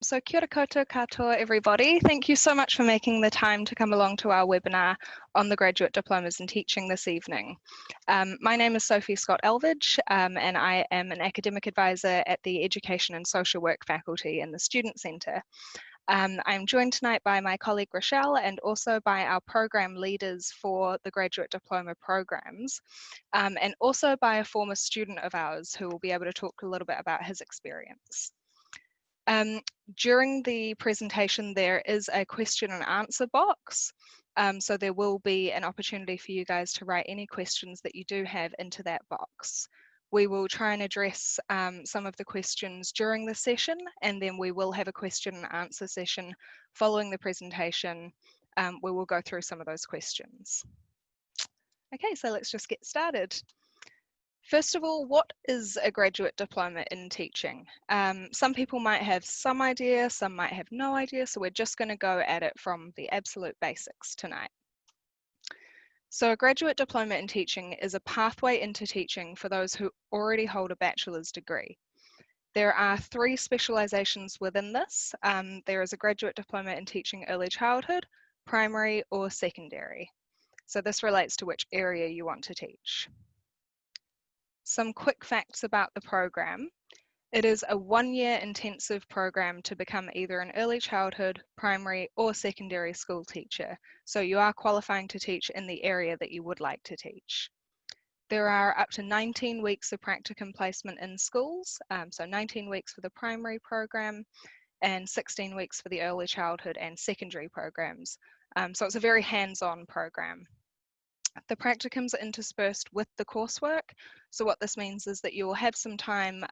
So kia ora koutou katoa, everybody. Thank you so much for making the time to come along to our webinar on the Graduate Diplomas in Teaching this evening. My name is Sophie Scott-Elvidge, and I am an academic advisor at the Education and Social Work faculty in the Student Centre. I'm joined tonight by my colleague Rochelle and also by our program leaders for the Graduate Diploma programs, and also by a former student of ours who will be able to talk a little bit about his experience. During the presentation, there is a question and answer box. So there will be an opportunity for you guys to write any questions that you do have into that box. We will try and address some of the questions during the session, and then we will have a question and answer session following the presentation. We will go through some of those questions. Okay, so let's just get started. First of all, what is a graduate diploma in teaching? Some people might have some idea, some might have no idea, so we're just going to go at it from the absolute basics tonight. So a graduate diploma in teaching is a pathway into teaching for those who already hold a bachelor's degree. There are 3 specialisations within this. There is a graduate diploma in teaching early childhood, primary or secondary. So this relates to which area you want to teach. Some quick facts about the program. It is a 1-year intensive program to become either an early childhood, primary or secondary school teacher. So you are qualifying to teach in the area that you would like to teach. There are up to 19 weeks of practicum placement in schools. So 19 weeks for the primary program and 16 weeks for the early childhood and secondary programs. So it's a very hands-on program. The practicums are interspersed with the coursework. So what this means is that you will have some time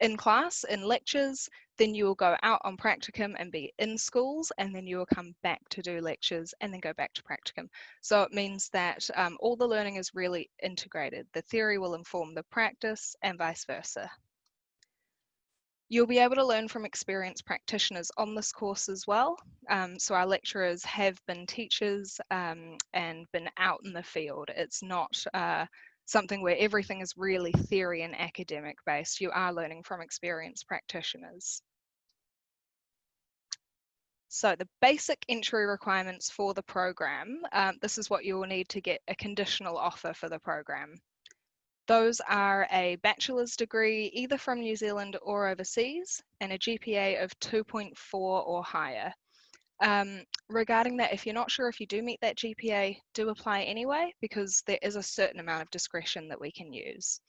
in class, in lectures, then you will go out on practicum and be in schools, and then you will come back to do lectures and then go back to practicum. So it means that all the learning is really integrated. The theory will inform the practice and vice versa. You'll be able to learn from experienced practitioners on this course as well. So our lecturers have been teachers and been out in the field. It's not something where everything is really theory and academic based. You are learning from experienced practitioners. So the basic entry requirements for the program, this is what you will need to get a conditional offer for the program. Those are a bachelor's degree either from New Zealand or overseas and a GPA of 2.4 or higher. Regarding that, if you're not sure if you do meet that GPA, do apply anyway, because there is a certain amount of discretion that we can use.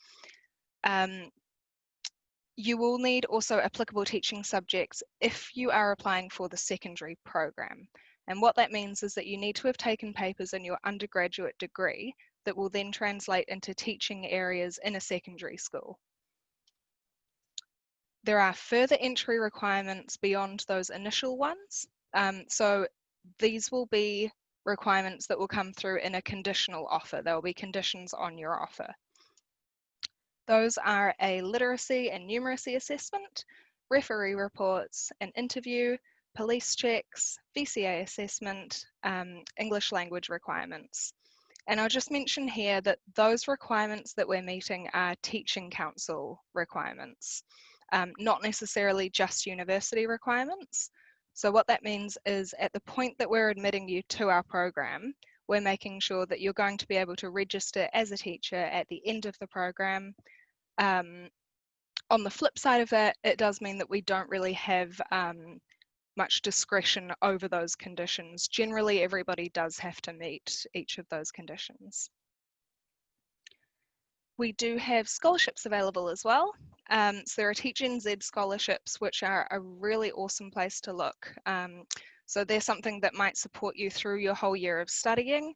You will need also applicable teaching subjects if you are applying for the secondary program. And what that means is that you need to have taken papers in your undergraduate degree that will then translate into teaching areas in a secondary school. There are further entry requirements beyond those initial ones. So these will be requirements that will come through in a conditional offer. There will be conditions on your offer. Those are a literacy and numeracy assessment, referee reports, an interview, police checks, VCA assessment, English language requirements. And I'll just mention here that those requirements that we're meeting are teaching council requirements, not necessarily just university requirements. So what that means is at the point that we're admitting you to our program, we're making sure that you're going to be able to register as a teacher at the end of the program. On the flip side of that, it does mean that we don't really have much discretion over those conditions. Generally, everybody does have to meet each of those conditions. We do have scholarships available as well. So there are Teach NZ scholarships, which are a really awesome place to look. So they're something that might support you through your whole year of studying.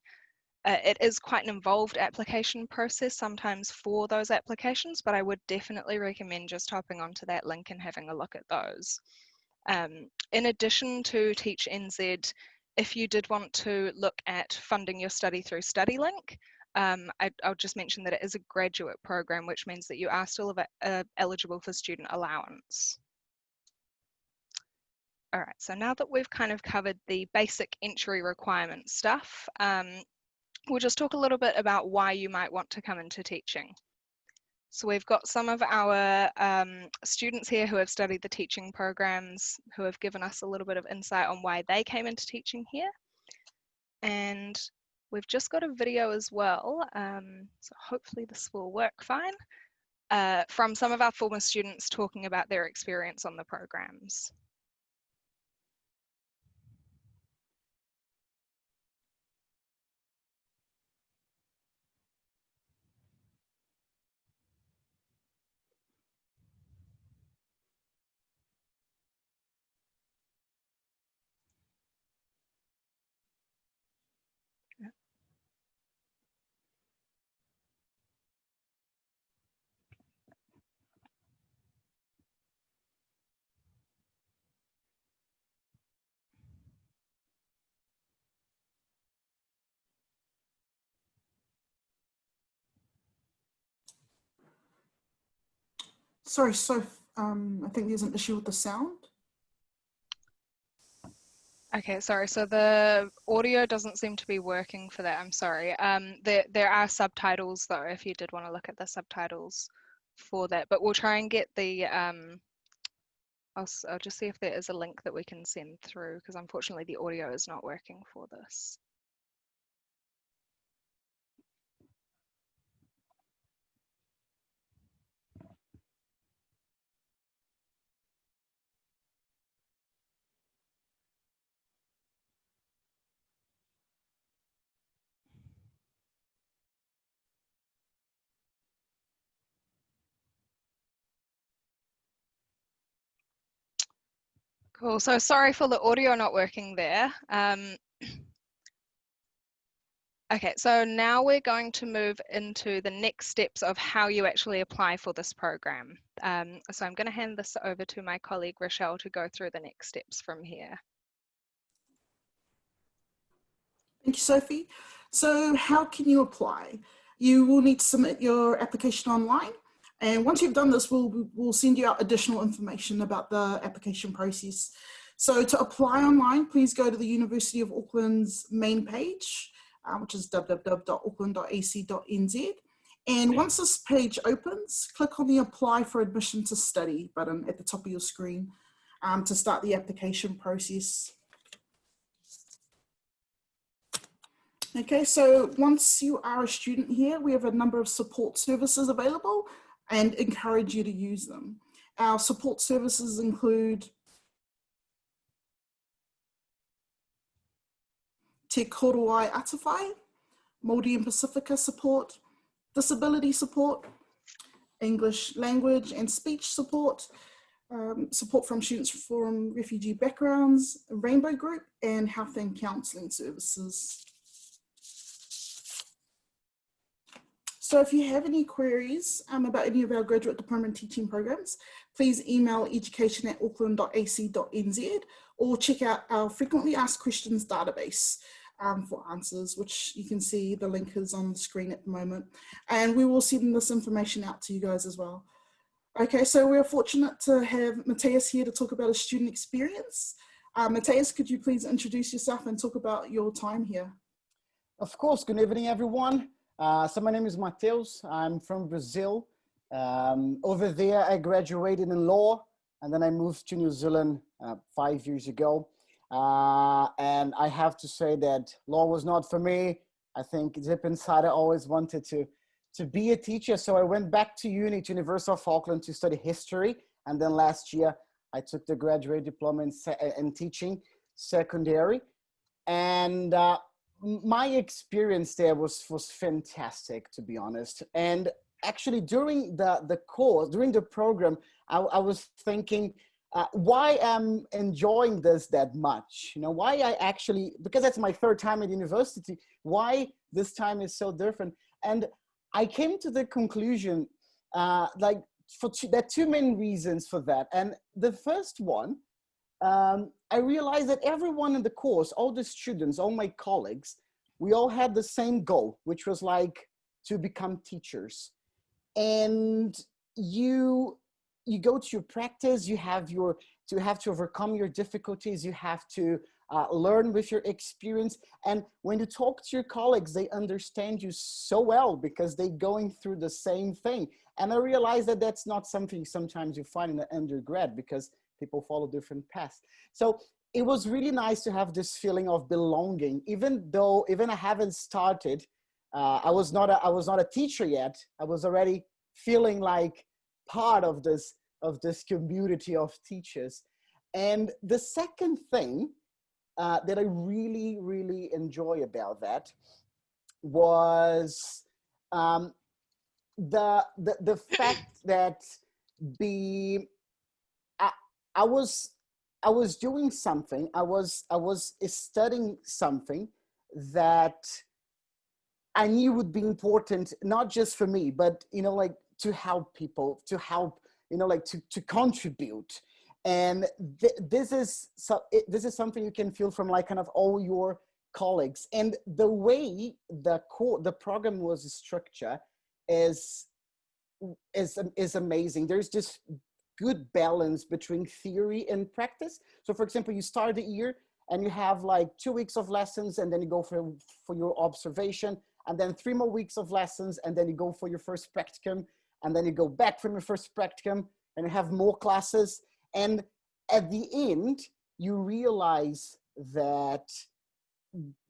It is quite an involved application process sometimes for those applications, but I would definitely recommend just hopping onto that link and having a look at those. In addition to Teach NZ, if you did want to look at funding your study through StudyLink, I'll just mention that it is a graduate program, which means that you are still eligible for student allowance. All right, so now that we've kind of covered the basic entry requirement stuff, we'll just talk a little bit about why you might want to come into teaching. So we've got some of our students here who have studied the teaching programs, who have given us a little bit of insight on why they came into teaching here. And we've just got a video as well, so hopefully this will work fine, from some of our former students talking about their experience on the programs. Sorry, so I think there's an issue with the sound. Okay, sorry, so the audio doesn't seem to be working for that, I'm sorry. There are subtitles though, if you did want to look at the subtitles for that, but we'll try and get the, I'll just see if there is a link that we can send through, because unfortunately the audio is not working for this. Cool, so sorry for the audio not working there. Okay, so now we're going to move into the next steps of how you actually apply for this program. So I'm going to hand this over to my colleague Rochelle to go through the next steps from here. Thank you, Sophie. So how can you apply? You will need to submit your application online. And once you've done this, we'll send you out additional information about the application process. So to apply online, please go to the University of Auckland's main page, which is www.auckland.ac.nz. And once this page opens, click on the Apply for Admission to Study button at the top of your screen to start the application process. Okay, so once you are a student here, we have a number of support services available and encourage you to use them. Our support services include Te Korowai Atawhai, Māori and Pacifica support, disability support, English language and speech support, support from students from refugee backgrounds, Rainbow Group, and health and counselling services. So if you have any queries about any of our graduate diploma and teaching programs, please email education@auckland.ac.nz or check out our frequently asked questions database for answers, which you can see the link is on the screen at the moment. And we will send this information out to you guys as well. Okay, so we're fortunate to have Matthias here to talk about his student experience. Matthias, could you please introduce yourself and talk about your time here? Of course, good evening everyone. So my name is Mateus, I'm from Brazil. Over there I graduated in law and then I moved to New Zealand 5 years ago. And I have to say that law was not for me. I think deep inside I always wanted to be a teacher. So I went back to uni, to University of Auckland to study history. And then last year I took the graduate diploma in teaching secondary. And my experience there was fantastic, to be honest. And actually during the course, during the program, I was thinking, why I'm enjoying this that much? You know, why I actually, because that's my third time at university, why this time is so different. And I came to the conclusion, there are two main reasons for that. And the first one, I realized that everyone in the course, all the students, all my colleagues, we all had the same goal, which was like to become teachers. And you go to your practice, you have to overcome your difficulties, you have to learn with your experience. And when you talk to your colleagues, they understand you so well because they're going through the same thing. And I realized that that's not something sometimes you find in an undergrad, because people follow different paths. So it was really nice to have this feeling of belonging, even I haven't started. I was not a teacher yet. I was already feeling like part of this community of teachers. And the second thing that I really, really enjoy about that was the fact that I was doing something. I was studying something that I knew would be important, not just for me, but, like, to help people, to help, like, to contribute. And this is something you can feel from, like, kind of all your colleagues. And the way the program was structured is amazing. There's this good balance between theory and practice. So, for example, you start the year and you have like 2 weeks of lessons, and then you go for your observation, and then 3 more weeks of lessons, and then you go for your first practicum, and then you go back from your first practicum, and you have more classes. And at the end, you realize that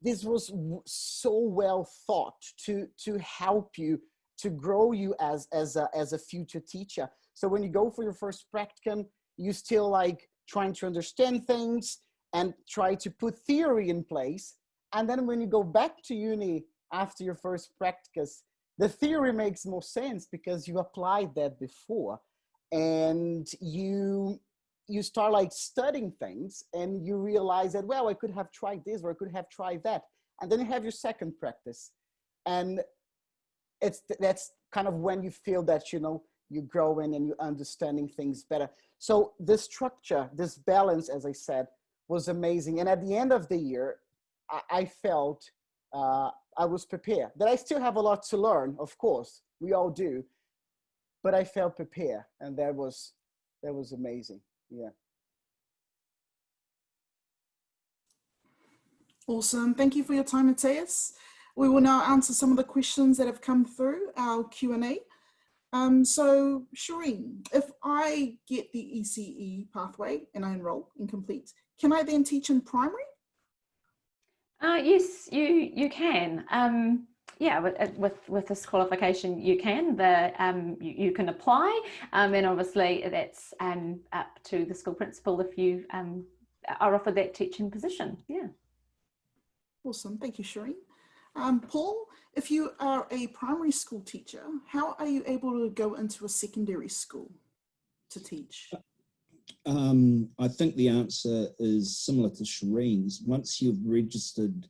this was so well thought to help you, to grow you as a future teacher. So when you go for your first practicum, you still like trying to understand things and try to put theory in place. And then when you go back to uni after your first practicus, the theory makes more sense because you applied that before. And you start like studying things, and you realize that, well, I could have tried this, or I could have tried that. And then you have your second practice. And that's kind of when you feel that, you're growing and you're understanding things better. So the structure, this balance, as I said, was amazing. And at the end of the year, I felt I was prepared. That I still have a lot to learn, of course, we all do, but I felt prepared, and that was amazing. Yeah. Awesome. Thank you for your time, Matthias. We will now answer some of the questions that have come through our Q&A. So, Shireen, if I get the ECE pathway and I enroll and complete, can I then teach in primary? Yes, you can. Yeah, with this qualification, you can. You can apply, and obviously that's up to the school principal if you are offered that teaching position. Yeah. Awesome. Thank you, Shireen. Paul, if you are a primary school teacher, how are you able to go into a secondary school to teach? I think the answer is similar to Shireen's. Once you've registered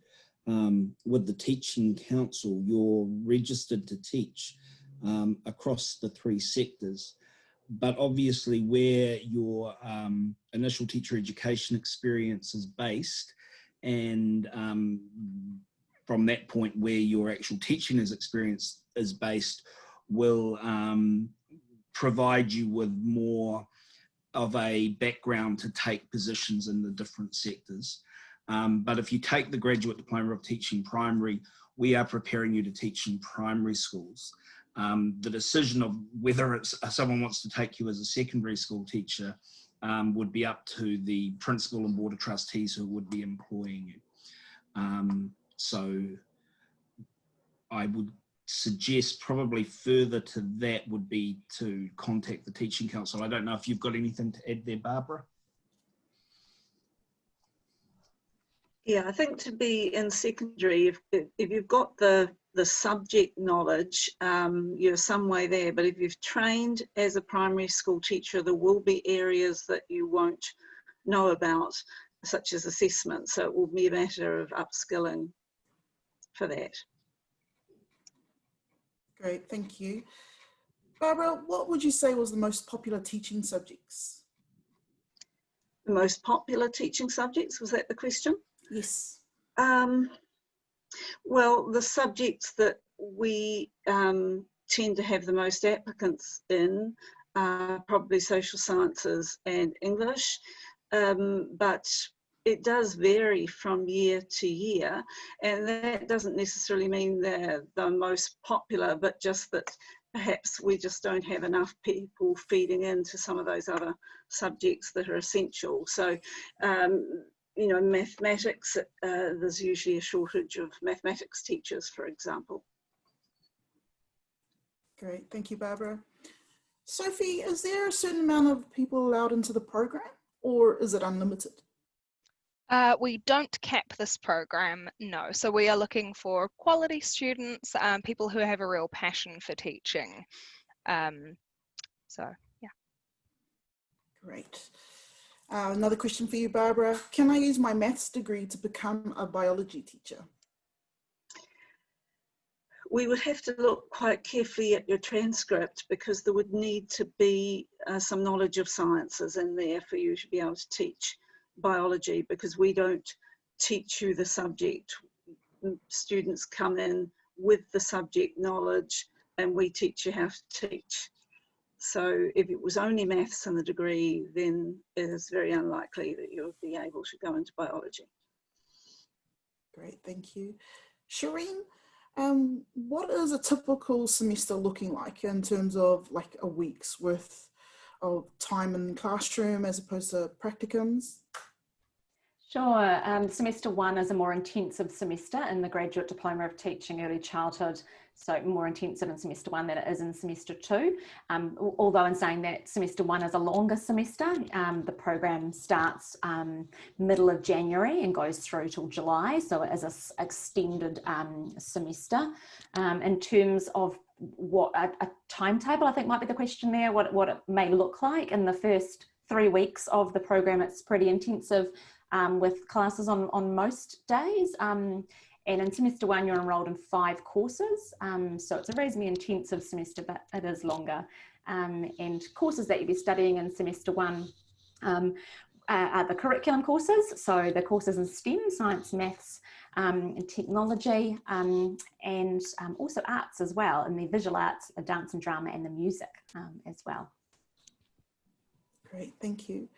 with the Teaching Council, you're registered to teach across the 3 sectors. But obviously where your initial teacher education experience is based, and from that point where your actual teaching experience is based, will provide you with more of a background to take positions in the different sectors. But if you take the Graduate Diploma of Teaching Primary, we are preparing you to teach in primary schools. The decision of whether someone wants to take you as a secondary school teacher would be up to the principal and board of trustees who would be employing you. So I would suggest probably further to that would be to contact the Teaching Council. I don't know if you've got anything to add there, Barbara? Yeah, I think to be in secondary, if you've got the subject knowledge, you're some way there. But if you've trained as a primary school teacher, there will be areas that you won't know about, such as assessment. So it will be a matter of upskilling for that. Great, thank you. Barbara, what would you say was the most popular teaching subjects? The most popular teaching subjects, was that the question? Yes. Well, the subjects that we tend to have the most applicants in are probably social sciences and English, but it does vary from year to year, and that doesn't necessarily mean they're the most popular, but just that perhaps we just don't have enough people feeding into some of those other subjects that are essential. So, you know, mathematics, there's usually a shortage of mathematics teachers, for example. Great, thank you, Barbara. Sophie, is there a certain amount of people allowed into the program, or is it unlimited? We don't cap this program, no. So we are looking for quality students, people who have a real passion for teaching. So, yeah. Great. Another question for you, Barbara. Can I use my maths degree to become a biology teacher? We would have to look quite carefully at your transcript, because there would need to be some knowledge of sciences in there for you to be able to teach biology, because we don't teach you the subject. Students come in with the subject knowledge and we teach you how to teach. So if it was only maths in the degree, then it is very unlikely that you'll be able to go into biology. Great, thank you. Shireen, what is a typical semester looking like in terms of like a week's worth of time in classroom as opposed to practicums? Sure. Semester 1 is a more intensive semester in the Graduate Diploma of Teaching Early Childhood, so more intensive in semester 1 than it is in semester 2. Although in saying that, semester 1 is a longer semester. The program starts middle of January and goes through till July, so it is an extended semester. In terms of what a timetable, I think might be the question there, what it may look like. In the first 3 weeks of the program, it's pretty intensive, with classes on most days. And in semester 1, you're enrolled in 5 courses. So it's a reasonably intensive semester, but it is longer. And courses that you'll be studying in semester 1 are the curriculum courses. So the courses in STEM, science, maths, and technology, and also arts as well, and the visual arts, the dance and drama, and the music as well. Great, thank you.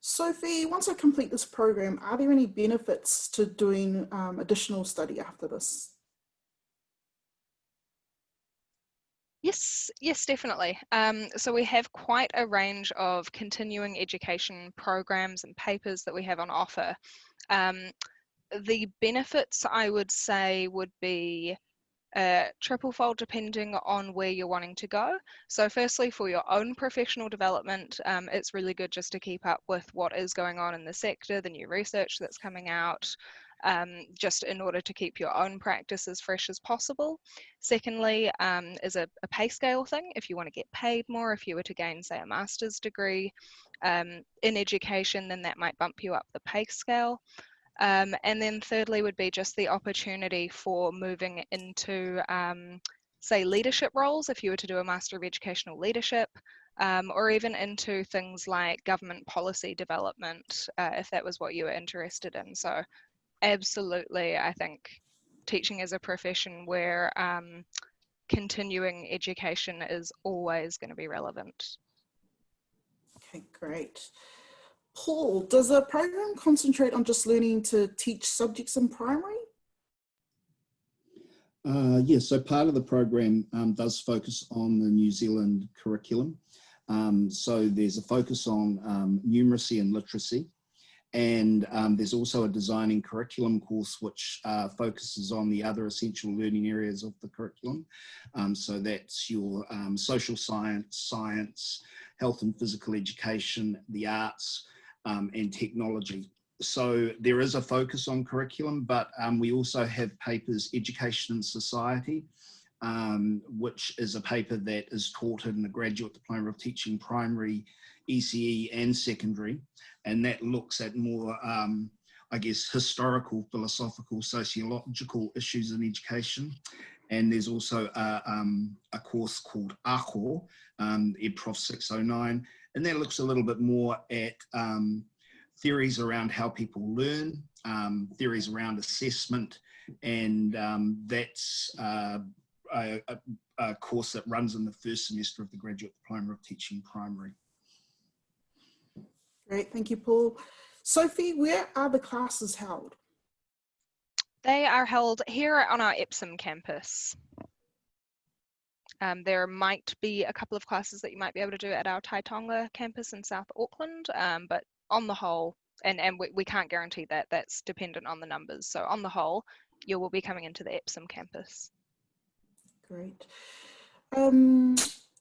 Sophie, once I complete this program, are there any benefits to doing additional study after this? Yes, definitely. So we have quite a range of continuing education programs and papers that we have on offer. The benefits, I would say, would be triple-fold depending on where you're wanting to go. So firstly, for your own professional development, it's really good just to keep up with what is going on in the sector, the new research that's coming out, just in order to keep your own practice as fresh as possible. Secondly, is a pay scale thing. If you want to get paid more, if you were to gain, say, a master's degree in education, then that might bump you up the pay scale. And then thirdly would be just the opportunity for moving into, say, leadership roles, if you were to do a Master of Educational Leadership, or even into things like government policy development, if that was what you were interested in. So absolutely, I think teaching is a profession where continuing education is always going to be relevant. Okay, great. Paul, does the program concentrate on just learning to teach subjects in primary? Yes, so part of the program does focus on the New Zealand curriculum. So there's a focus on numeracy and literacy. And there's also a designing curriculum course which focuses on the other essential learning areas of the curriculum. So that's your social science, health and physical education, the arts, and technology. So there is a focus on curriculum, but we also have papers, Education and Society, which is a paper that is taught in the Graduate Diploma of Teaching Primary, ECE and Secondary, and that looks at more, I guess, historical, philosophical, sociological issues in education. And there's also a course called AHO, EdProf 609, and that looks a little bit more at theories around how people learn, theories around assessment, and that's a course that runs in the first semester of the Graduate Diploma of Teaching Primary. Great, thank you, Paul. Sophie, where are the classes held? They are held here on our Epsom campus. There might be a couple of classes that you might be able to do at our Taitonga campus in South Auckland, but on the whole, and we can't guarantee that, that's dependent on the numbers. So on the whole, you will be coming into the Epsom campus. Great.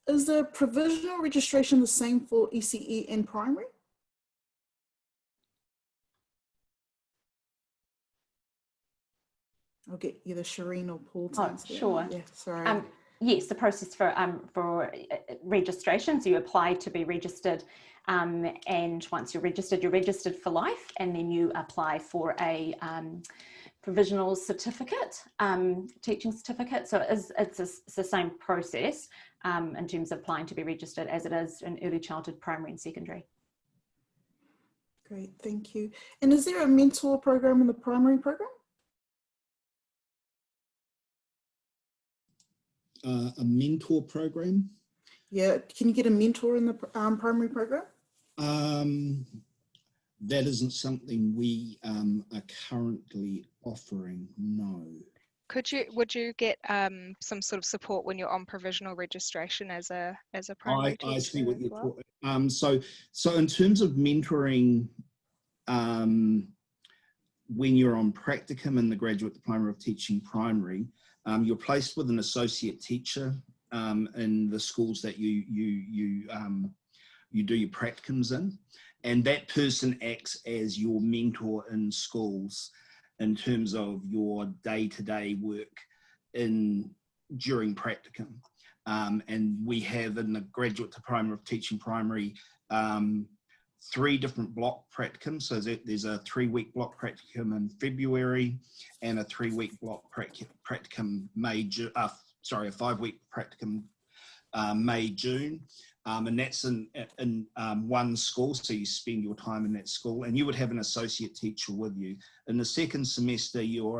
Is the provisional registration the same for ECE and primary? I'll get either Shireen or Paul to answer that. Sure. Yeah, sorry. Yes, the process for registration. So you apply to be registered, and once you're registered for life, and then you apply for a provisional certificate, teaching certificate. So it's the same process in terms of applying to be registered as it is in early childhood, primary and secondary. Great, thank you. And is there a mentor program in the primary program? A mentor program? Yeah, can you get a mentor in the primary program? That isn't something we are currently offering, no. Would you get some sort of support when you're on provisional registration as a primary teacher? I see what you're talking. So in terms of mentoring, when you're on practicum in the Graduate Diploma of Teaching Primary, you're placed with an associate teacher in the schools that you do your practicums in, and that person acts as your mentor in schools in terms of your day-to-day work during practicum. And we have in the Graduate Diploma of Teaching Primary 3 different block practicums. So there's a 3-week block practicum in February and a 3-week block practicum a 5-week practicum May, June. And that's in one school, so you spend your time in that school, and you would have an associate teacher with you. In the second semester, you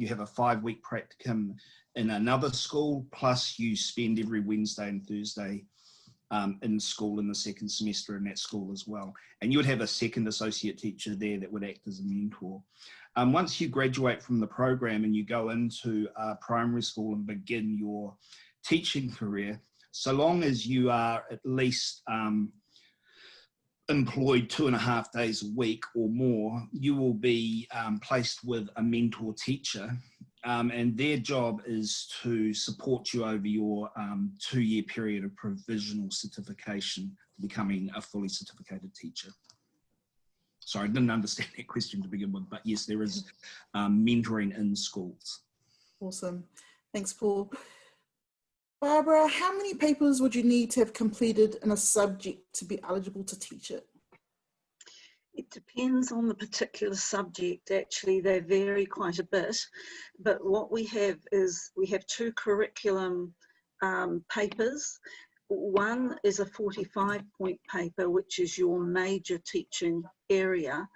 have a 5-week practicum in another school, plus you spend every Wednesday and Thursday in school in the second semester in that school as well. And you would have a second associate teacher there that would act as a mentor. Once you graduate from the program and you go into primary school and begin your teaching career, so long as you are at least employed 2.5 days a week or more, you will be placed with a mentor teacher, and their job is to support you over your 2-year period of provisional certification to becoming a fully certificated teacher. Sorry, I didn't understand that question to begin with, but yes, there is mentoring in schools. Awesome, thanks, Paul. Barbara, how many papers would you need to have completed in a subject to be eligible to teach it? It depends on the particular subject. Actually, they vary quite a bit. But what we have is we have 2 curriculum papers. One is a 45-point paper, which is your major teaching area,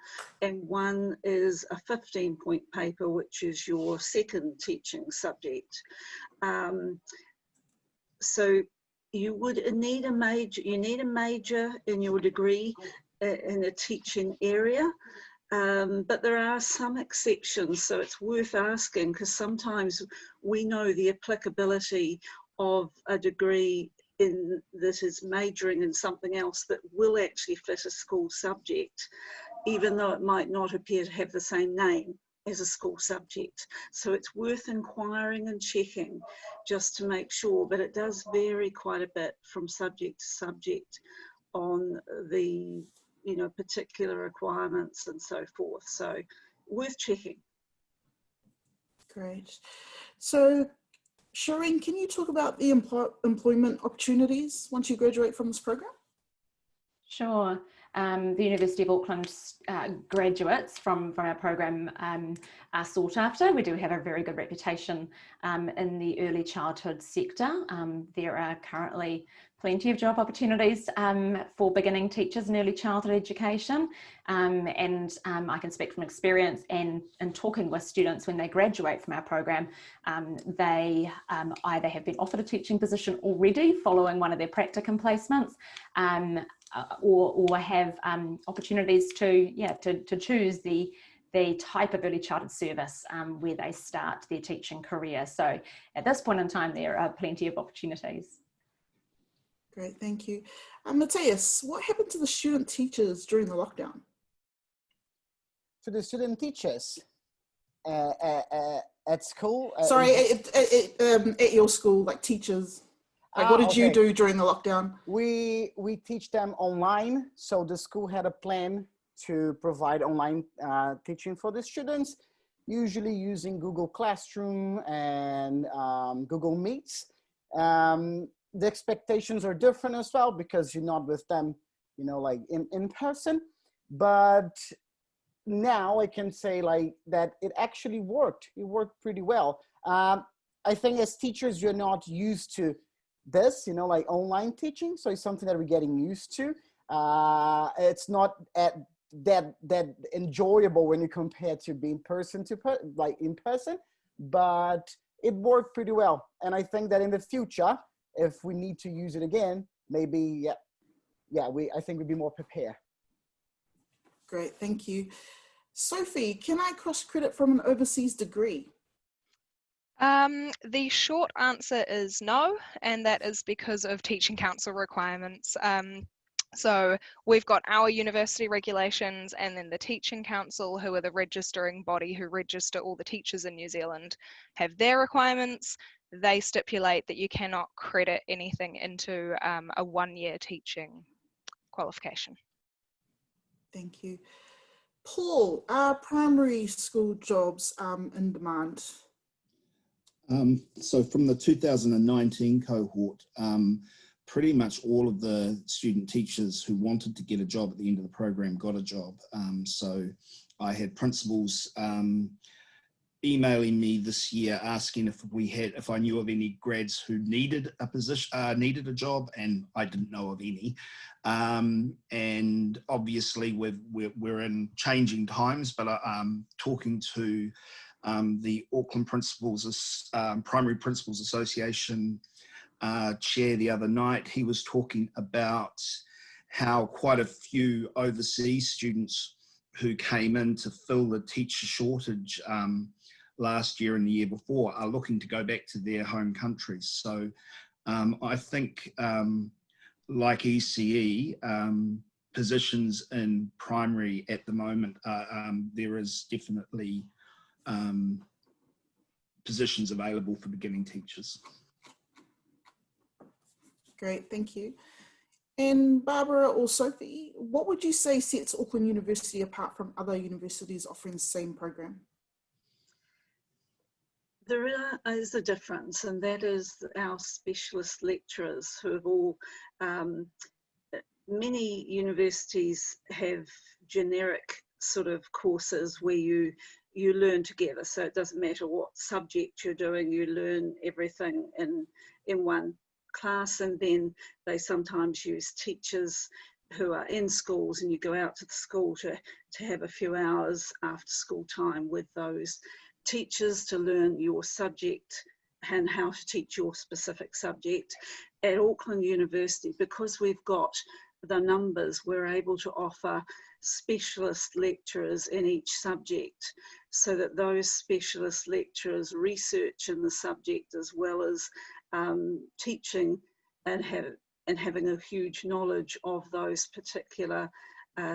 and one is a 15-point paper, which is your second teaching subject. So you need a major in your degree in a teaching area, but there are some exceptions, so it's worth asking, because sometimes we know the applicability of a degree that is majoring in something else that will actually fit a school subject, even though it might not appear to have the same name as a school subject. So it's worth inquiring and checking just to make sure, but it does vary quite a bit from subject to subject on the particular requirements and so forth. So worth checking. Great. So Shireen, can you talk about the employment opportunities once you graduate from this program? Sure. The University of Auckland graduates from our program are sought after. We do have a very good reputation in the early childhood sector. There are currently plenty of job opportunities for beginning teachers in early childhood education, and I can speak from experience and talking with students when they graduate from our program, they either have been offered a teaching position already following one of their practicum placements, or have opportunities to choose the the type of early childhood service where they start their teaching career. So at this point in time, there are plenty of opportunities. Great, thank you. Matthias, what happened to the student teachers during the lockdown? To the student teachers at school? Sorry, at your school, like teachers. Like, what did you do during the lockdown? We teach them online. So the school had a plan to provide online teaching for the students, usually using Google Classroom and Google Meets. The expectations are different as well because you're not with them, you know, like in person. But now I can say like that it actually worked. It worked pretty well. I think as teachers, you're not used to this, you know, like online teaching. So it's something that we're getting used to. It's not that enjoyable when you compare to being in person, but it worked pretty well. And I think that in the future, if we need to use it again, maybe, I think we'd be more prepared. Great, thank you. Sophie, can I cross credit from an overseas degree? The short answer is no, and that is because of Teaching Council requirements. So we've got our university regulations, and then the Teaching Council, who are the registering body who register all the teachers in New Zealand, have their requirements. They stipulate that you cannot credit anything into a one-year teaching qualification. Thank you. Paul, are primary school jobs in demand? So from the 2019 cohort, pretty much all of the student teachers who wanted to get a job at the end of the program got a job. So I had principals emailing me this year asking if I knew of any grads who needed a position, needed a job, and I didn't know of any. And obviously we're in changing times, but I'm talking to the Auckland Primary Principals Association chair the other night. He was talking about how quite a few overseas students who came in to fill the teacher shortage last year and the year before are looking to go back to their home countries. So I think like ECE, positions in primary at the moment, there is definitely positions available for beginning teachers. Great, thank you. And Barbara or Sophie, what would you say sets Auckland University apart from other universities offering the same program? There is a difference, and that is our specialist lecturers who have all, many universities have generic sort of courses where you learn together. So it doesn't matter what subject you're doing, you learn everything in one class, and then they sometimes use teachers who are in schools, and you go out to the school to have a few hours after school time with those teachers to learn your subject and how to teach your specific subject. At Auckland University, because we've got the numbers, we're able to offer specialist lecturers in each subject, so that those specialist lecturers research in the subject as well as teaching and having a huge knowledge of those particular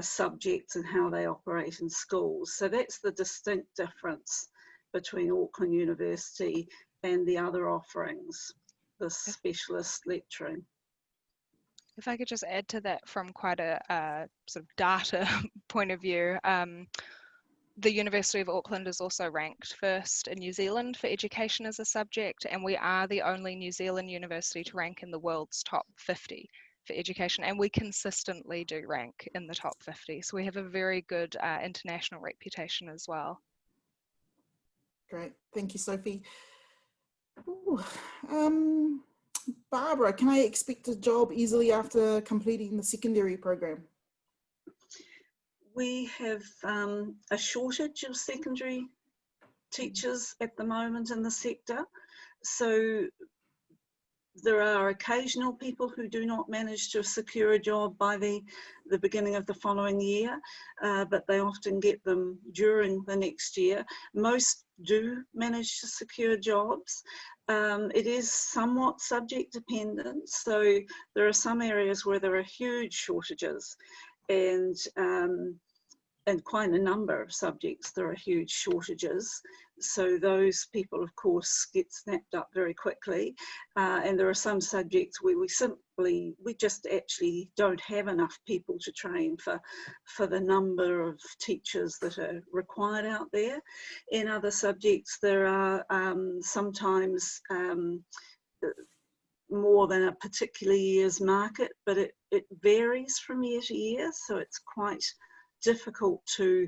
subjects and how they operate in schools. So that's the distinct difference between Auckland University and the other offerings, the specialist lecturing. If I could just add to that from quite a sort of data point of view, the University of Auckland is also ranked first in New Zealand for education as a subject, and we are the only New Zealand university to rank in the world's top 50 for education, and we consistently do rank in the top 50. So we have a very good international reputation as well. Great, thank you, Sophie. Ooh, Barbara, can I expect a job easily after completing the secondary program? We have a shortage of secondary teachers at the moment in the sector. So there are occasional people who do not manage to secure a job by the the beginning of the following year, but they often get them during the next year. Most do manage to secure jobs. It is somewhat subject dependent, so there are some areas where there are huge shortages, and quite a number of subjects there are huge shortages. So those people, of course, get snapped up very quickly. And there are some subjects where we just actually don't have enough people to train for the number of teachers that are required out there. In other subjects, there are sometimes more than a particular year's market, but it varies from year to year, so it's quite difficult to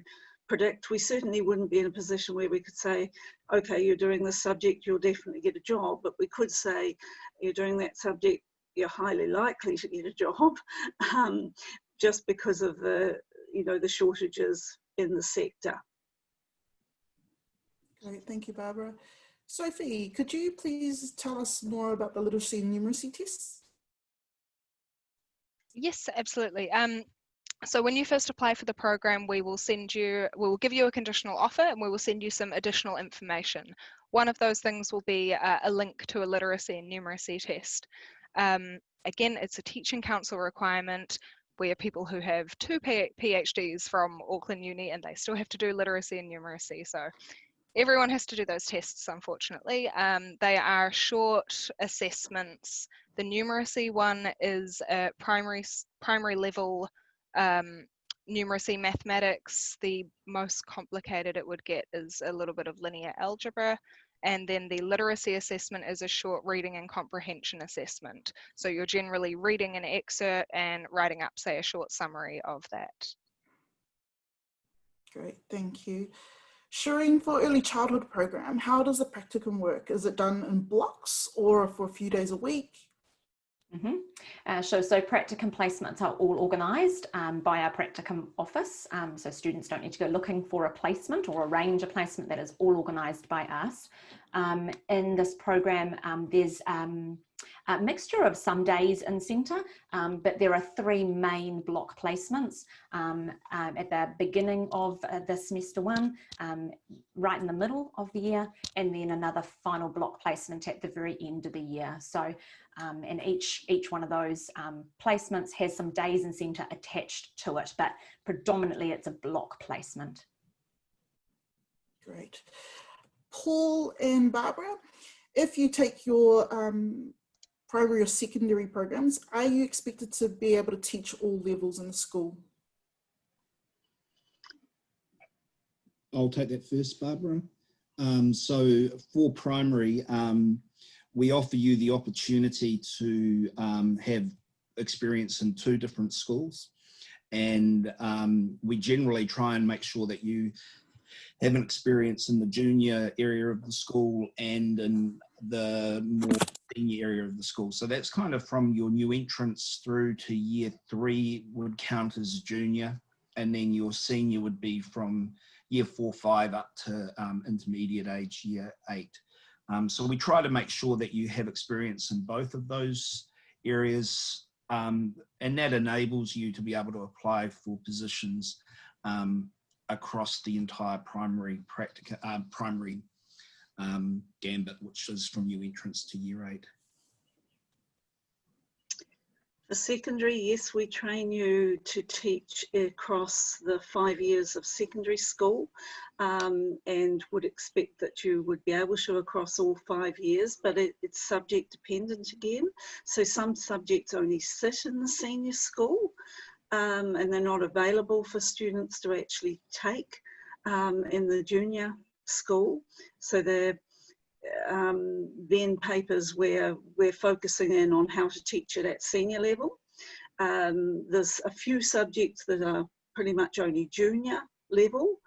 predict. We certainly wouldn't be in a position where we could say, okay, you're doing this subject, you'll definitely get a job, but we could say you're doing that subject, you're highly likely to get a job, just because of the shortages in the sector. Great, thank you, Barbara. Sophie, could you please tell us more about the literacy and numeracy tests? Yes, absolutely. So when you first apply for the program, we will give you a conditional offer, and we will send you some additional information. One of those things will be a link to a literacy and numeracy test. Again, it's a teaching council requirement where people who have 2 PhDs from Auckland Uni, and they still have to do literacy and numeracy. So everyone has to do those tests, unfortunately. They are short assessments. The numeracy one is a primary level numeracy mathematics. The most complicated it would get is a little bit of linear algebra. And then the literacy assessment is a short reading and comprehension assessment. So you're generally reading an excerpt and writing up, say, a short summary of that. Great, thank you. Shireen, for early childhood program, how does the practicum work? Is it done in blocks or for a few days a week? So practicum placements are all organised by our practicum office. So students don't need to go looking for a placement or arrange a placement. That is all organised by us. In this program, there's a mixture of some days in centre, but there are 3 main block placements at the beginning of the semester 1, right in the middle of the year, and then another final block placement at the very end of the year. So and each one of those placements has some days in centre attached to it, but predominantly it's a block placement. Great. Paul and Barbara, if you take your primary or secondary programs, are you expected to be able to teach all levels in the school? I'll take that first, Barbara. So for primary, we offer you the opportunity to have experience in 2 different schools. And we generally try and make sure that you have an experience in the junior area of the school and in the more senior area of the school. So that's kind of from your new entrance through to year 3 would count as junior, and then your senior would be from year 4, 5 up to intermediate age, year 8. So we try to make sure that you have experience in both of those areas, and that enables you to be able to apply for positions across the entire primary gambit, which is from new entrance to year 8. For secondary, yes, we train you to teach across the 5 years of secondary school, and would expect that you would be able to across all 5 years, but it's subject dependent again. So some subjects only sit in the senior school, and they're not available for students to actually take in the junior school. So they're then papers where we're focusing in on how to teach it at senior level. There's a few subjects that are pretty much only junior level.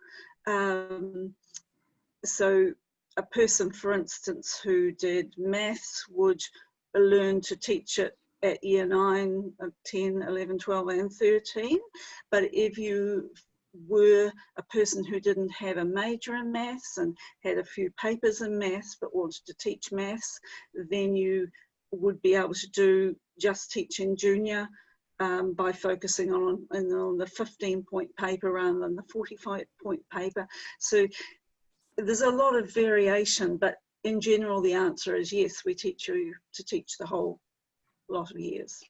So a person, for instance, who did maths would learn to teach it at year 9, 10, 11, 12 and 13. But if you were a person who didn't have a major in maths and had a few papers in maths but wanted to teach maths, then you would be able to do just teaching junior by focusing on the 15-point paper rather than the 45-point paper. So there's a lot of variation, but in general, the answer is yes, we teach you to teach the whole lot of years.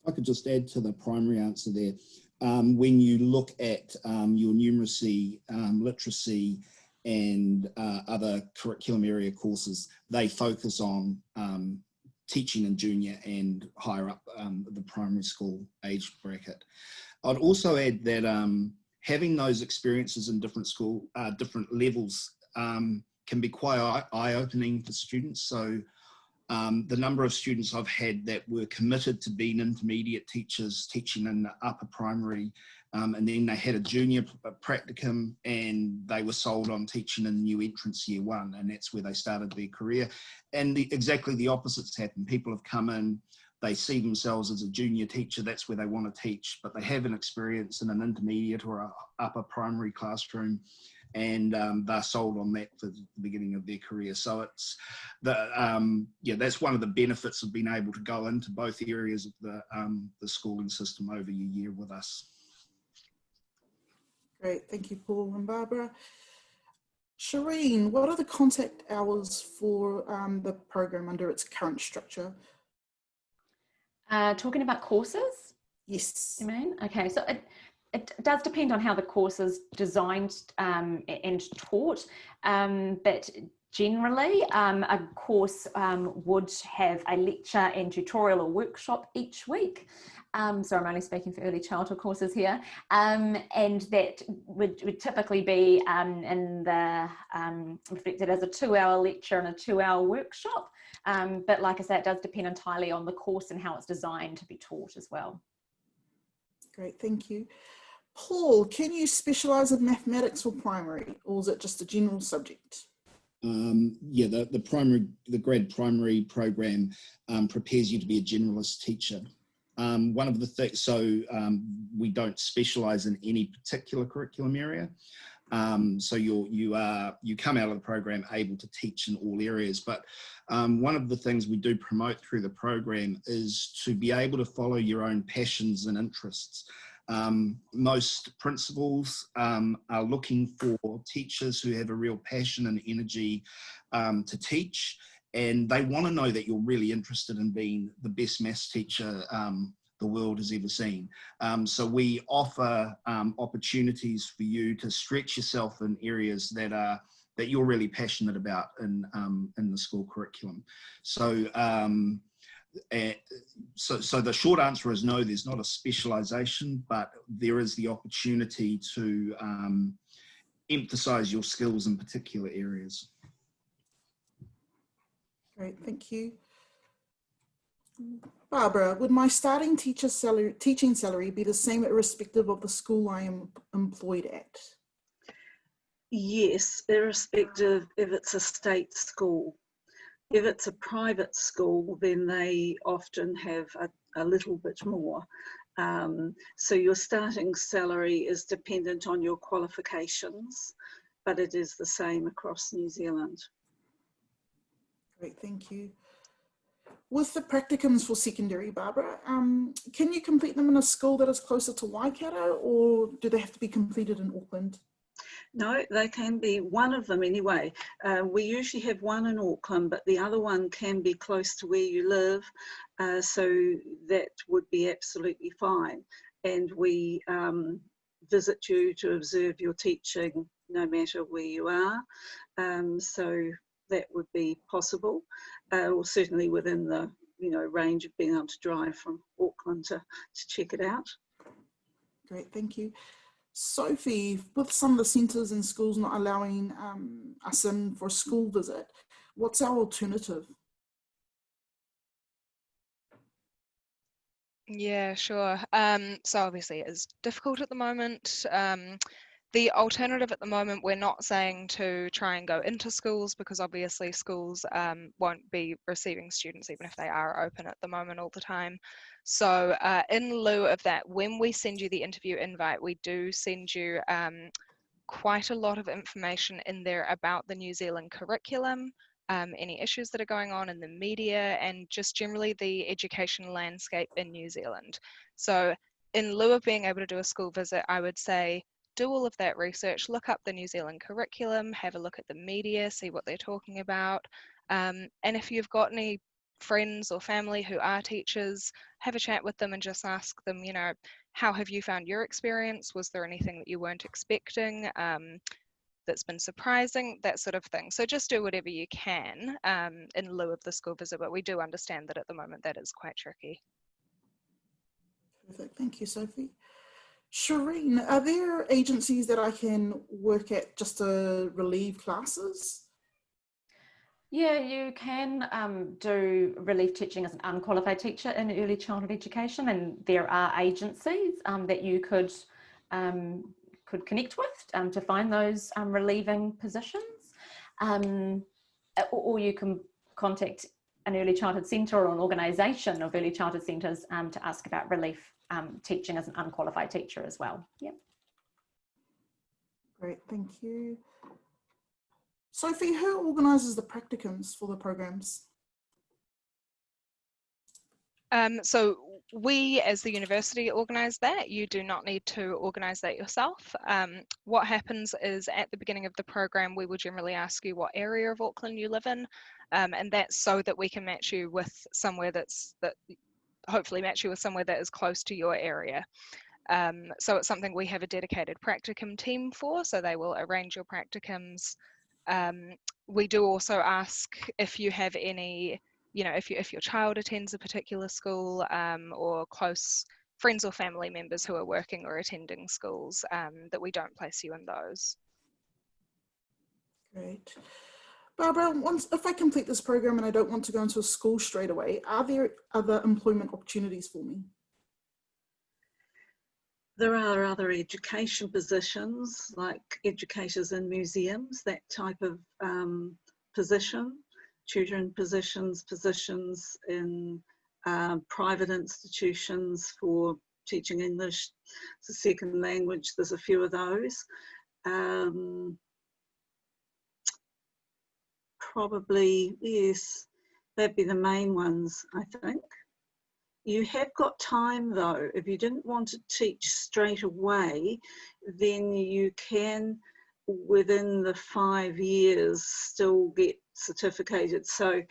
I could just add to the primary answer there. When you look at your numeracy, literacy, and other curriculum area courses, they focus on teaching in junior and higher up the primary school age bracket. I'd also add that having those experiences in different levels can be quite eye-opening for students. So the number of students I've had that were committed to being intermediate teachers, teaching in the upper primary, and then they had a junior practicum and they were sold on teaching in new entrance year one, and that's where they started their career. And exactly the opposite's happened. People have come in, they see themselves as a junior teacher, that's where they want to teach, but they have an experience in an intermediate or a upper primary classroom, and they're sold on that for the beginning of their career. So it's that's one of the benefits of being able to go into both areas of the schooling system over your year with us. Great, thank you, Paul and Barbara. Shireen, what are the contact hours for the program under its current structure? Talking about courses? Yes. You mean? Okay, so it does depend on how the course is designed and taught, but generally a course would have a lecture and tutorial or workshop each week. So I'm only speaking for early childhood courses here, and that would typically be reflected as a 2-hour lecture and a 2-hour workshop. But like I said, it does depend entirely on the course and how it's designed to be taught as well. Great, thank you. Paul, can you specialise in mathematics for primary, or is it just a general subject? Yeah, the grad primary program prepares you to be a generalist teacher. One of the things, we don't specialise in any particular curriculum area. So you come out of the program able to teach in all areas, but one of the things we do promote through the program is to be able to follow your own passions and interests. Most principals are looking for teachers who have a real passion and energy to teach, and they want to know that you're really interested in being the best maths teacher the world has ever seen. So we offer opportunities for you to stretch yourself in areas that you're really passionate about in the school curriculum. So so the short answer is no, there's not a specialisation, but there is the opportunity to emphasise your skills in particular areas. Great, thank you. Barbara, would my starting teaching salary be the same irrespective of the school I am employed at? Yes, irrespective if it's a state school. If it's a private school, then they often have a little bit more. So your starting salary is dependent on your qualifications, but it is the same across New Zealand. Great, thank you. With the practicums for secondary, Barbara, can you complete them in a school that is closer to Waikato, or do they have to be completed in Auckland? No, they can be, one of them anyway. We usually have one in Auckland, but the other one can be close to where you live, so that would be absolutely fine. And we visit you to observe your teaching no matter where you are. So that would be possible, or certainly within the range of being able to drive from Auckland to check it out. Great, thank you. Sophie, with some of the centres and schools not allowing us in for a school visit, what's our alternative? Yeah, sure. So obviously it is difficult at the moment. The alternative at the moment, we're not saying to try and go into schools, because obviously schools won't be receiving students even if they are open at the moment all the time. So in lieu of that, when we send you the interview invite, we do send you quite a lot of information in there about the New Zealand curriculum, any issues that are going on in the media, and just generally the education landscape in New Zealand. So in lieu of being able to do a school visit, I would say do all of that research, look up the New Zealand curriculum, have a look at the media, see what they're talking about. And if you've got any friends or family who are teachers, have a chat with them and just ask them, you know, how have you found your experience? Was there anything that you weren't expecting that's been surprising? That sort of thing. So just do whatever you can in lieu of the school visit, but we do understand that at the moment that is quite tricky. Perfect, thank you, Sophie. Shireen, are there agencies that I can work at just to relieve classes? Yeah, you can do relief teaching as an unqualified teacher in early childhood education, and there are agencies that you could connect with to find those relieving positions, or you can contact an early childhood centre or an organisation of early childhood centres to ask about relief teaching as an unqualified teacher as well. Yep. Great, thank you. Sophie, who organises the practicums for the programs? So we as the university organise that. You do not need to organise that yourself. What happens is at the beginning of the program, we will generally ask you what area of Auckland you live in, and that's so that we can match you with somewhere hopefully match you with somewhere that is close to your area. So it's something we have a dedicated practicum team for, so they will arrange your practicums. We do also ask if you have any, you know, if your child attends a particular school or close friends or family members who are working or attending schools, that we don't place you in those. Great. Barbara, if I complete this program and I don't want to go into a school straight away, are there other employment opportunities for me? There are other education positions like educators in museums, that type of position, tutoring positions, positions in private institutions for teaching English as a second language. There's a few of those. Probably, yes, that'd be the main ones, I think. You have got time though. If you didn't want to teach straight away, then you can, within the 5 years, still get certificated. So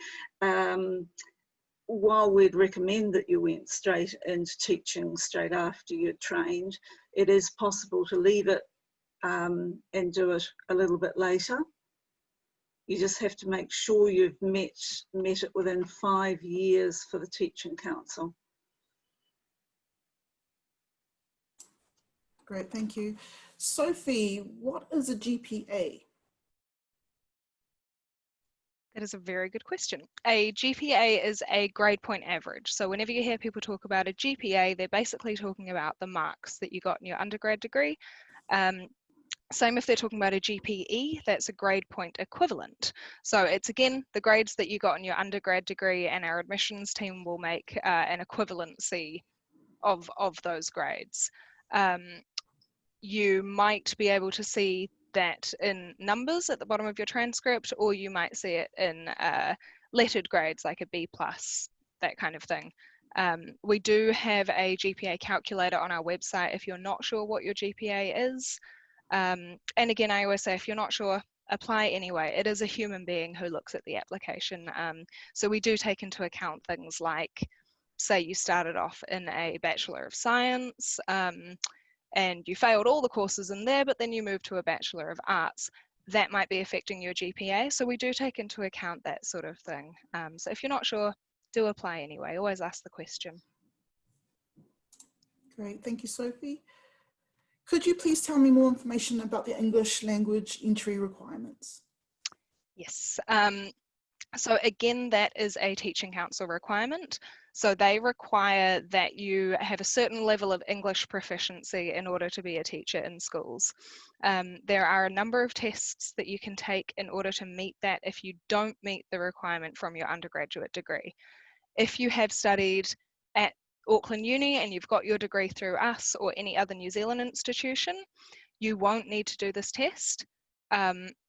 while we'd recommend that you went straight into teaching straight after you're trained, it is possible to leave it and do it a little bit later. You just have to make sure you've met it within 5 years for the Teaching Council. Great, thank you. Sophie, what is a GPA? That is a very good question. A GPA is a grade point average. So whenever you hear people talk about a GPA, they're basically talking about the marks that you got in your undergrad degree. Same if they're talking about a GPE, that's a grade point equivalent. So it's again the grades that you got in your undergrad degree, and our admissions team will make an equivalency of those grades. You might be able to see that in numbers at the bottom of your transcript, or you might see it in lettered grades like a B+, that kind of thing. We do have a GPA calculator on our website if you're not sure what your GPA is. And again, I always say, if you're not sure, apply anyway. It is a human being who looks at the application. So we do take into account things like, say you started off in a Bachelor of Science and you failed all the courses in there, but then you moved to a Bachelor of Arts. That might be affecting your GPA. So we do take into account that sort of thing. So if you're not sure, do apply anyway. Always ask the question. Great, thank you, Sophie. Could you please tell me more information about the English language entry requirements? Yes. So again, that is a Teaching Council requirement. So they require that you have a certain level of English proficiency in order to be a teacher in schools. There are a number of tests that you can take in order to meet that if you don't meet the requirement from your undergraduate degree. If you have studied at Auckland Uni and you've got your degree through us or any other New Zealand institution, you won't need to do this test.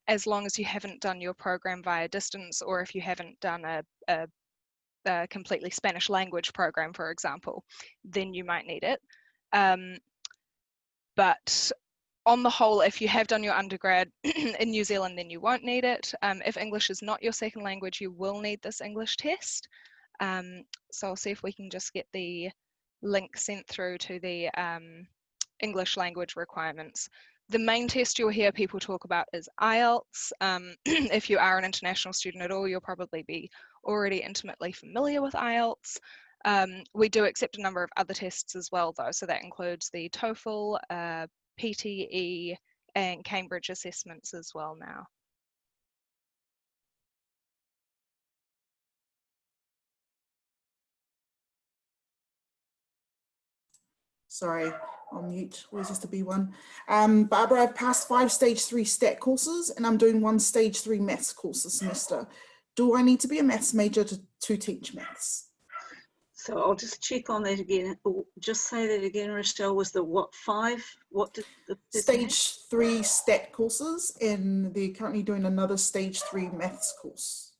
as long as you haven't done your program via distance, or if you haven't done a completely Spanish language program, for example, then you might need it. But on the whole, if you have done your undergrad in New Zealand, then you won't need it. If English is not your second language, you will need this English test. So I'll see if we can just get the link sent through to the English language requirements. The main test you'll hear people talk about is IELTS. If you are an international student at all, you'll probably be already intimately familiar with IELTS. We do accept a number of other tests as well, though, so that includes the TOEFL, PTE, and Cambridge assessments as well now. Sorry, on mute, always has to be one. Barbara, I've passed 5 stage 3 stat courses and I'm doing 1 stage 3 maths course this semester. Do I need to be a maths major to teach maths? So I'll just check on that again. Just say that again, Rochelle. Was the what 5? What did the stage 3 stat courses, and they're currently doing another stage 3 maths course.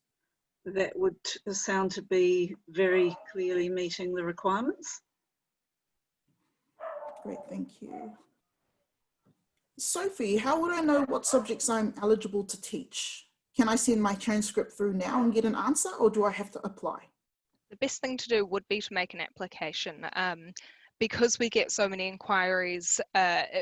That would sound to be very clearly meeting the requirements. Great, thank you. Sophie, how would I know what subjects I'm eligible to teach? Can I send my transcript through now and get an answer, or do I have to apply? The best thing to do would be to make an application. Because we get so many inquiries,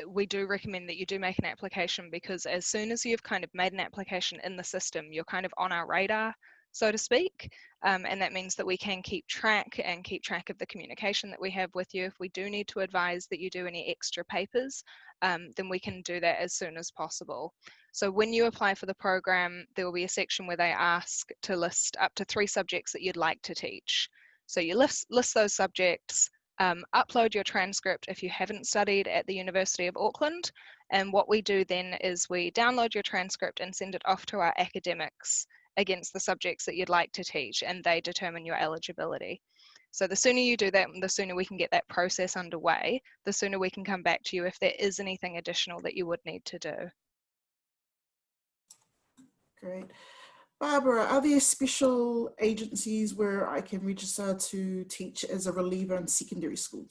we do recommend that you do make an application, because as soon as you've kind of made an application in the system, you're kind of on our radar, so to speak. And that means that we can keep track of the communication that we have with you. If we do need to advise that you do any extra papers, then we can do that as soon as possible. So when you apply for the program, there will be a section where they ask to list up to 3 subjects that you'd like to teach. So you list those subjects, upload your transcript if you haven't studied at the University of Auckland. And what we do then is we download your transcript and send it off to our academics against the subjects that you'd like to teach, and they determine your eligibility. So the sooner you do that, the sooner we can get that process underway, the sooner we can come back to you if there is anything additional that you would need to do. Great. Barbara, are there special agencies where I can register to teach as a reliever in secondary school?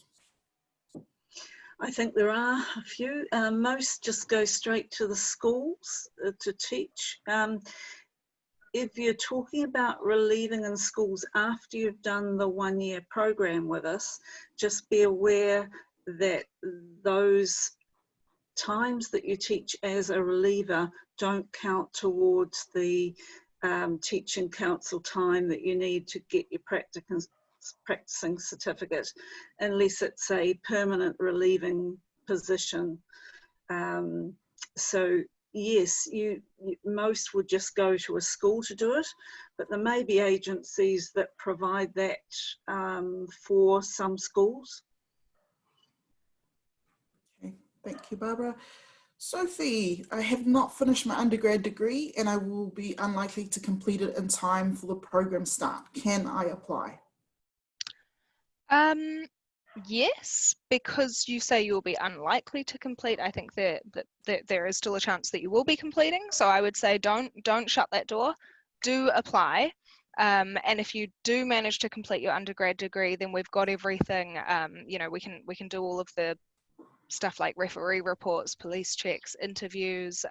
I think there are a few. Most just go straight to the schools to teach. If you're talking about relieving in schools after you've done the 1-year program with us, just be aware that those times that you teach as a reliever don't count towards the teaching council time that you need to get your practicing certificate, unless it's a permanent relieving position. So yes, most would just go to a school to do it, but there may be agencies that provide that for some schools. Okay, thank you, Barbara. Sophie, I have not finished my undergrad degree and I will be unlikely to complete it in time for the program start. Can I apply? Yes, because you say you'll be unlikely to complete. I think that there is still a chance that you will be completing. So I would say don't shut that door. Do apply. And if you do manage to complete your undergrad degree, then we've got everything. You know, we can do all of the stuff like referee reports, police checks, interviews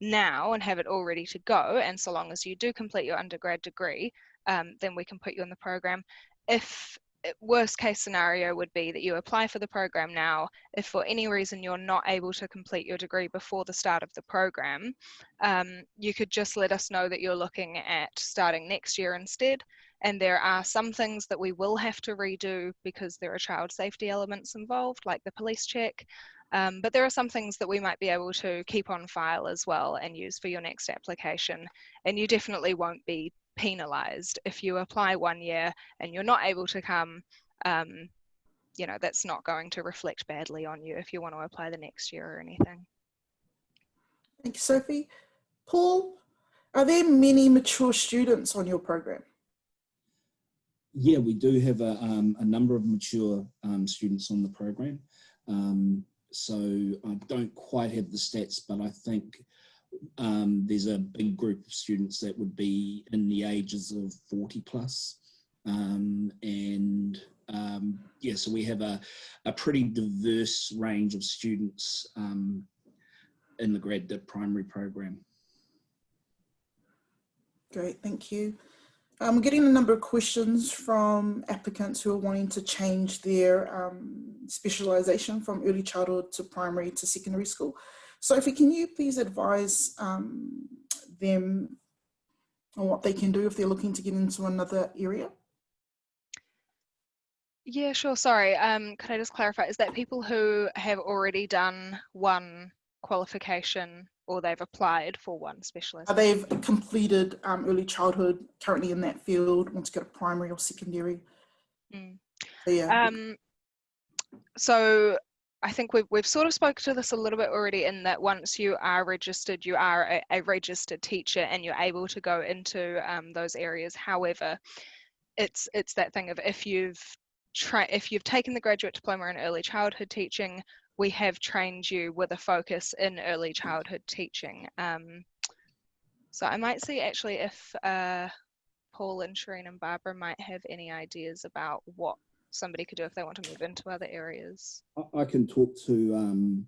now, and have it all ready to go. And so long as you do complete your undergrad degree, then we can put you in the program. If worst case scenario would be that you apply for the program now, if for any reason you're not able to complete your degree before the start of the program, you could just let us know that you're looking at starting next year instead. And there are some things that we will have to redo because there are child safety elements involved, like the police check. But there are some things that we might be able to keep on file as well and use for your next application. And you definitely won't be penalised if you apply 1 year and you're not able to come. You know, that's not going to reflect badly on you if you want to apply the next year or anything. Thank you, Sophie. Paul, are there many mature students on your program? Yeah, we do have a number of mature students on the program. So I don't quite have the stats, but I think there's a big group of students that would be in the ages of 40 plus. Yeah, so we have a pretty diverse range of students in the grad dip primary program. Great, thank you. I'm getting a number of questions from applicants who are wanting to change their specialisation from early childhood to primary to secondary school. Sophie, can you please advise them on what they can do if they're looking to get into another area? Yeah, sure. Sorry. Could I just clarify? Is that people who have already done one qualification or they've applied for one specialisation? They've completed early childhood, currently in that field, want to go to primary or secondary. Mm. So, yeah. So I think we've sort of spoken to this a little bit already, in that once you are registered, you are a registered teacher and you're able to go into those areas. However, it's that thing of if you've taken the graduate diploma in early childhood teaching, we have trained you with a focus in early childhood teaching. So I might see actually if Paul and Shireen and Barbara might have any ideas about what somebody could do if they want to move into other areas. I can talk to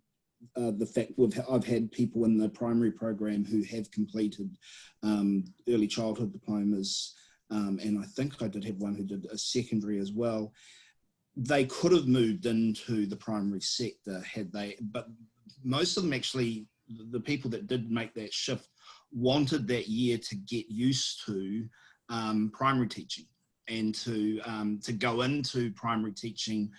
the fact I've had people in the primary program who have completed early childhood diplomas, and I think I did have one who did a secondary as well. They could have moved into the primary sector had they, but most of them actually, the people that did make that shift, wanted that year to get used to primary teaching and to go into primary teaching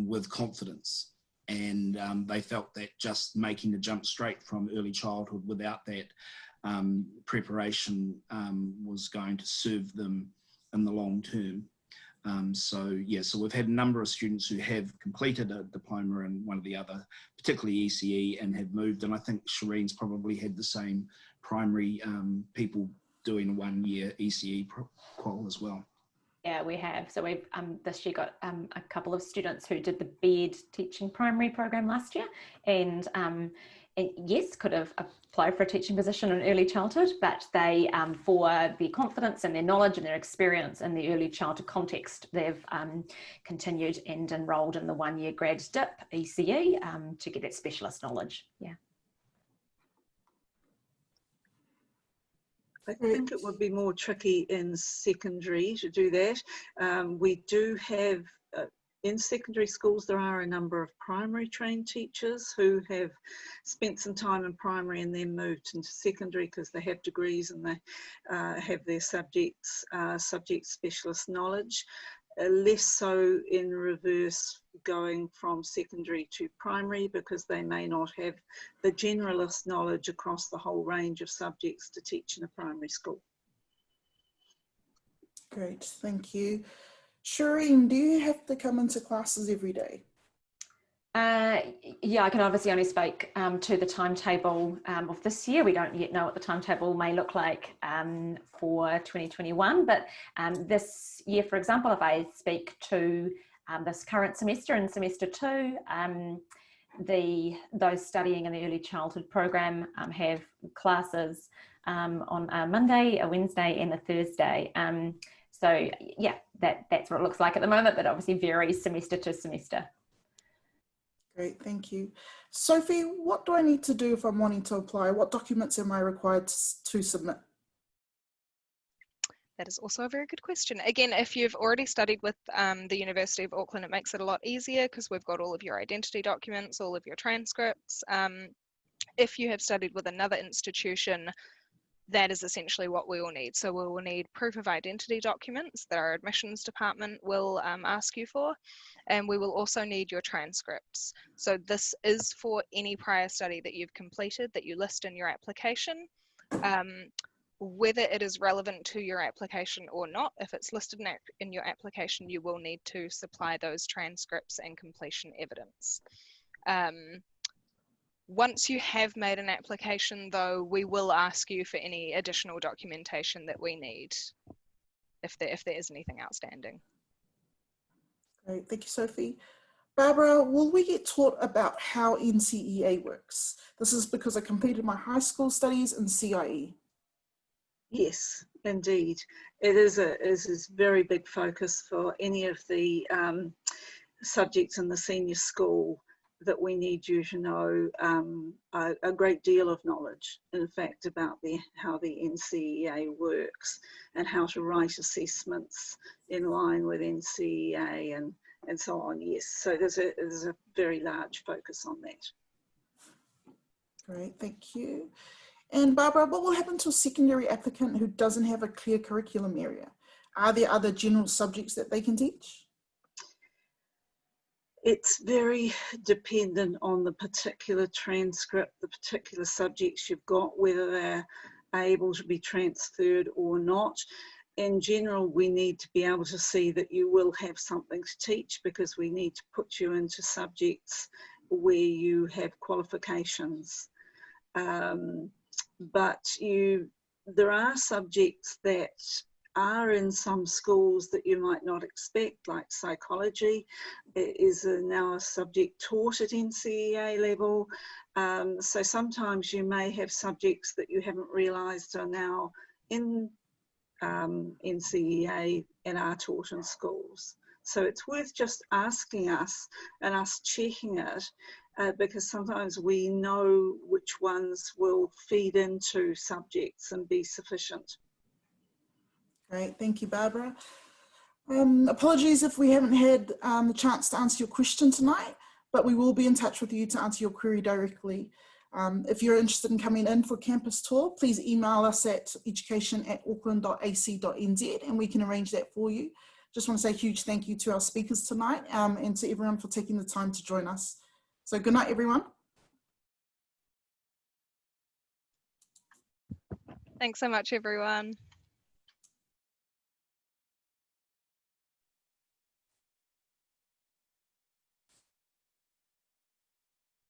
with confidence. And they felt that just making the jump straight from early childhood without that preparation was going to serve them in the long term. So we've had a number of students who have completed a diploma in one or the other, particularly ECE, and have moved. And I think Shireen's probably had the same primary people doing a 1 year ECE qual as well. Yeah, we have. So we've this year got a couple of students who did the BEd teaching primary program last year, and yes, could have applied for a teaching position in early childhood, but they, for their confidence and their knowledge and their experience in the early childhood context, they've continued and enrolled in the 1 year grad dip ECE to get that specialist knowledge. Yeah. I think it would be more tricky in secondary to do that. We do have, in secondary schools, there are a number of primary trained teachers who have spent some time in primary and then moved into secondary because they have degrees and they have their subject specialist knowledge. Less so in reverse, going from secondary to primary, because they may not have the generalist knowledge across the whole range of subjects to teach in a primary school. Great, thank you. Shireen, do you have to come into classes every day? Yeah, I can obviously only speak to the timetable of this year. We don't yet know what the timetable may look like for 2021, but this year, for example, if I speak to this current semester in semester 2, those studying in the early childhood program have classes on a Monday, a Wednesday and a Thursday. So yeah, that's what it looks like at the moment, but obviously varies semester to semester. Great, thank you. Sophie, what do I need to do if I'm wanting to apply? What documents am I required to submit? That is also a very good question. Again, if you've already studied with the University of Auckland, it makes it a lot easier because we've got all of your identity documents, all of your transcripts. If you have studied with another institution, that is essentially what we will need. So we will need proof of identity documents that our admissions department will ask you for, and we will also need your transcripts. So this is for any prior study that you've completed that you list in your application. Whether it is relevant to your application or not, if it's listed in your application, you will need to supply those transcripts and completion evidence. Once you have made an application, though, we will ask you for any additional documentation that we need, if there is anything outstanding. Great, thank you, Sophie. Barbara, will we get taught about how NCEA works? This is because I completed my high school studies in CIE. Yes, indeed. It is a very big focus for any of the subjects in the senior school, that we need you to know a great deal of knowledge, in fact, about how the NCEA works and how to write assessments in line with NCEA and so on. Yes, so there's a very large focus on that. Great, thank you. And Barbara, what will happen to a secondary applicant who doesn't have a clear curriculum area? Are there other general subjects that they can teach? It's very dependent on the particular transcript, the particular subjects you've got, whether they're able to be transferred or not. In general, we need to be able to see that you will have something to teach, because we need to put you into subjects where you have qualifications. But there are subjects that are in some schools that you might not expect, like psychology is now a subject taught at NCEA level. So sometimes you may have subjects that you haven't realised are now in NCEA and are taught in schools. So it's worth just asking us and us checking it, because sometimes we know which ones will feed into subjects and be sufficient. Great, thank you, Barbara. Apologies if we haven't had the chance to answer your question tonight, but we will be in touch with you to answer your query directly. If you're interested in coming in for a campus tour, please email us at education@auckland.ac.nz and we can arrange that for you. Just want to say a huge thank you to our speakers tonight and to everyone for taking the time to join us. So good night, everyone. Thanks so much, everyone.